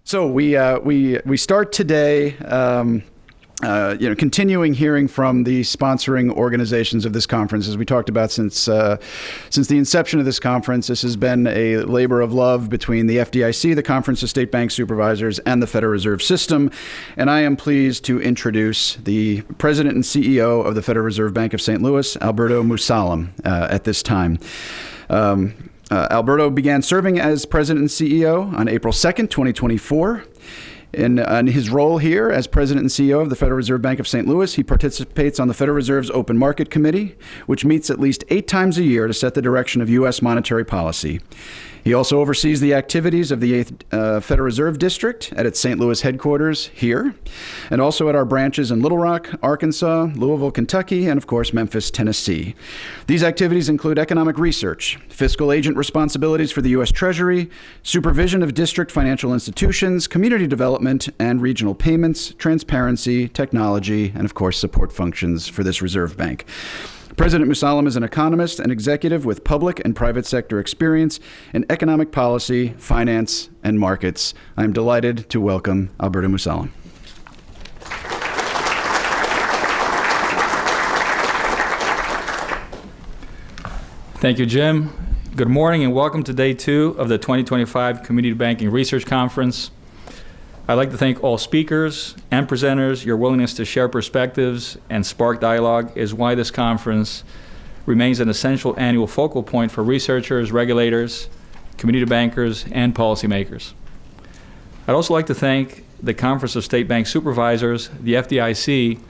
So we start today, continuing hearing from the sponsoring organizations of this conference. As we talked about since the inception of this conference, this has been a labor of love between the FDIC, the Conference of State Bank Supervisors, and the Federal Reserve System. And I am pleased to introduce the President and CEO of the Federal Reserve Bank of St. Louis, Alberto Musalem, at this time. Alberto began serving as President and CEO on April 2nd, 2024. In his role here as President and CEO of the Federal Reserve Bank of St. Louis, he participates on the Federal Reserve's Open Market Committee, which meets at least 8 times a year to set the direction of U.S. monetary policy. He also oversees the activities of the 8th Federal Reserve District at its St. Louis headquarters here, and also at our branches in Little Rock, Arkansas, Louisville, Kentucky, and of course, Memphis, Tennessee. These activities include economic research, fiscal agent responsibilities for the U.S. Treasury, supervision of district financial institutions, community development and regional payments, transparency, technology, and of course, support functions for this Reserve Bank. President Musalem is an economist and executive with public and private sector experience in economic policy, finance, and markets. I'm delighted to welcome Alberto Musalem. Thank you, Jim. Good morning and welcome to day 2 of the 2025 Community Banking Research Conference. I'd like to thank all speakers and presenters. Your willingness to share perspectives and spark dialogue is why this conference remains an essential annual focal point for researchers, regulators, community bankers, and policymakers. I'd also like to thank the Conference of State Bank Supervisors, the FDIC,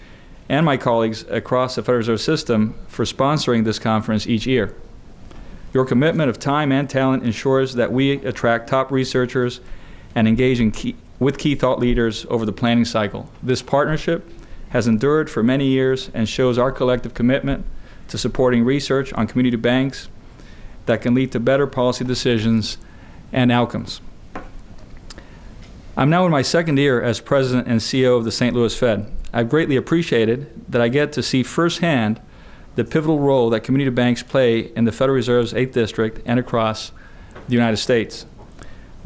and my colleagues across the Federal Reserve System for sponsoring this conference each year. Your commitment of time and talent ensures that we attract top researchers and engage with key thought leaders over the planning cycle. This partnership has endured for many years and shows our collective commitment to supporting research on community banks that can lead to better policy decisions and outcomes. I'm now in my 2nd year as President and CEO of the St. Louis Fed. I've greatly appreciated that I get to see firsthand the pivotal role that community banks play in the Federal Reserve's 8th District and across the United States.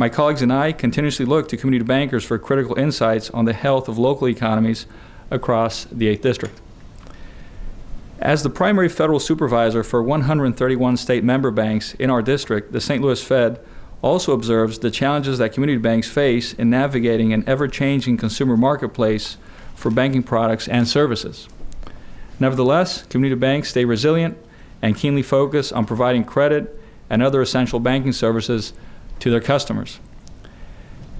My colleagues and I continuously look to community bankers for critical insights on the health of local economies across the 8th District. As the primary federal supervisor for 131 state member banks in our district, the St. Louis Fed also observes the challenges that community banks face in navigating an ever-changing consumer marketplace for banking products and services. Nevertheless, community banks stay resilient and keenly focus on providing credit and other essential banking services to their customers.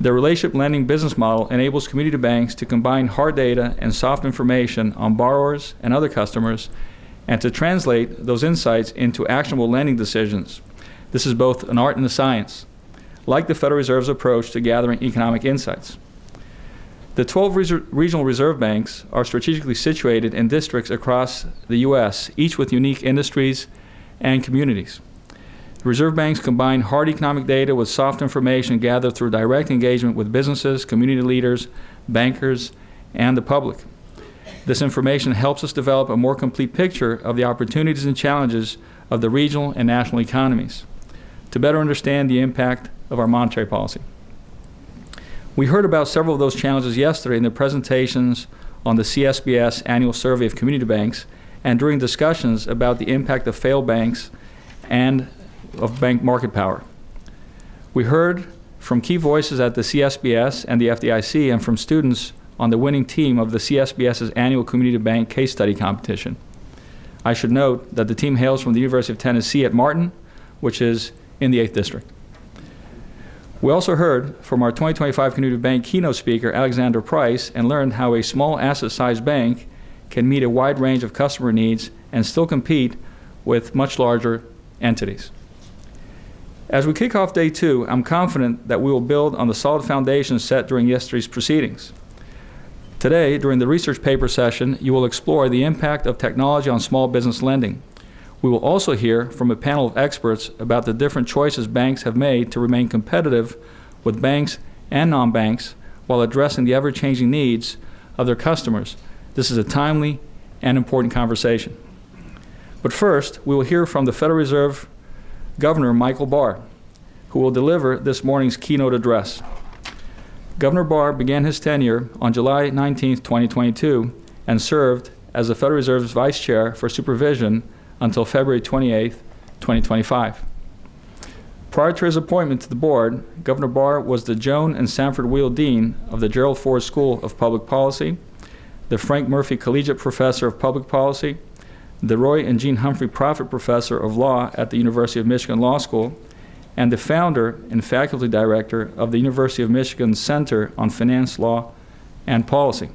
The relationship lending business model enables community banks to combine hard data and soft information on borrowers and other customers and to translate those insights into actionable lending decisions. This is both an art and a science, like the Federal Reserve's approach to gathering economic insights. The 12 regional reserve banks are strategically situated in districts across the U.S., each with unique industries and communities. Reserve banks combine hard economic data with soft information gathered through direct engagement with businesses, community leaders, bankers, and the public. This information helps us develop a more complete picture of the opportunities and challenges of the regional and national economies to better understand the impact of our monetary policy. We heard about several of those challenges yesterday in the presentations on the CSBS annual survey of community banks and during discussions about the impact of failed banks and of bank market power. We heard from key voices at the CSBS and the FDIC and from students on the winning team of the CSBS's annual community bank case study competition. I should note that the team hails from the University of Tennessee at Martin, which is in the 8th District. We also heard from our 2025 community bank keynote speaker, Alexander Price, and learned how a small asset-sized bank can meet a wide range of customer needs and still compete with much larger entities. As we kick off day 2, I'm confident that we will build on the solid foundation set during yesterday's proceedings. Today, during the research paper session, you will explore the impact of technology on small business lending. We will also hear from a panel of experts about the different choices banks have made to remain competitive with banks and non-banks while addressing the ever-changing needs of their customers. This is a timely and important conversation. But first, we will hear from the Federal Reserve Governor Michael Barr, who will deliver this morning's keynote address. Governor Barr began his tenure on July 19, 2022, and served as the Federal Reserve's Vice Chair for Supervision until February 28, 2025. Prior to his appointment to the board, Governor Barr was the Joan and Sanford Wheel Dean of the Gerald Ford School of Public Policy, the Frank Murphy Collegiate Professor of Public Policy, the Roy and Jean Humphrey Profit Professor of Law at the University of Michigan Law School, and the founder and faculty director of the University of Michigan Center on Finance, Law, and Policy.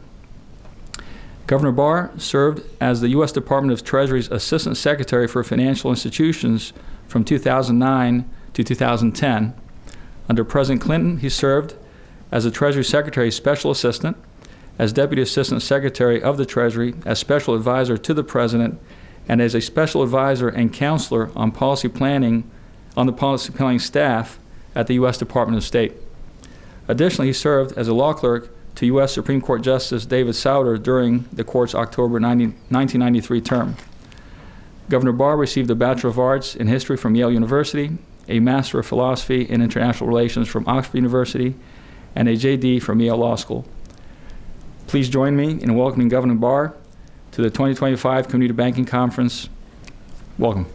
Governor Barr served as the U.S. Department of Treasury's Assistant Secretary for Financial Institutions from 2009 to 2010. Under President Clinton, he served as the Treasury Secretary's Special Assistant, as Deputy Assistant Secretary of the Treasury, as Special Advisor to the President, and as a Special Advisor and Counselor on policy planning on the policy planning staff at the U.S. Department of State. Additionally, he served as a law clerk to U.S. Supreme Court Justice David Souter during the court's October 1993 term. Governor Barr received a Bachelor of Arts in History from Yale University, a Master of Philosophy in International Relations from Oxford University, and a J.D. from Yale Law School. Please join me in welcoming Governor Barr to the 2025 Community Banking Conference. Welcome.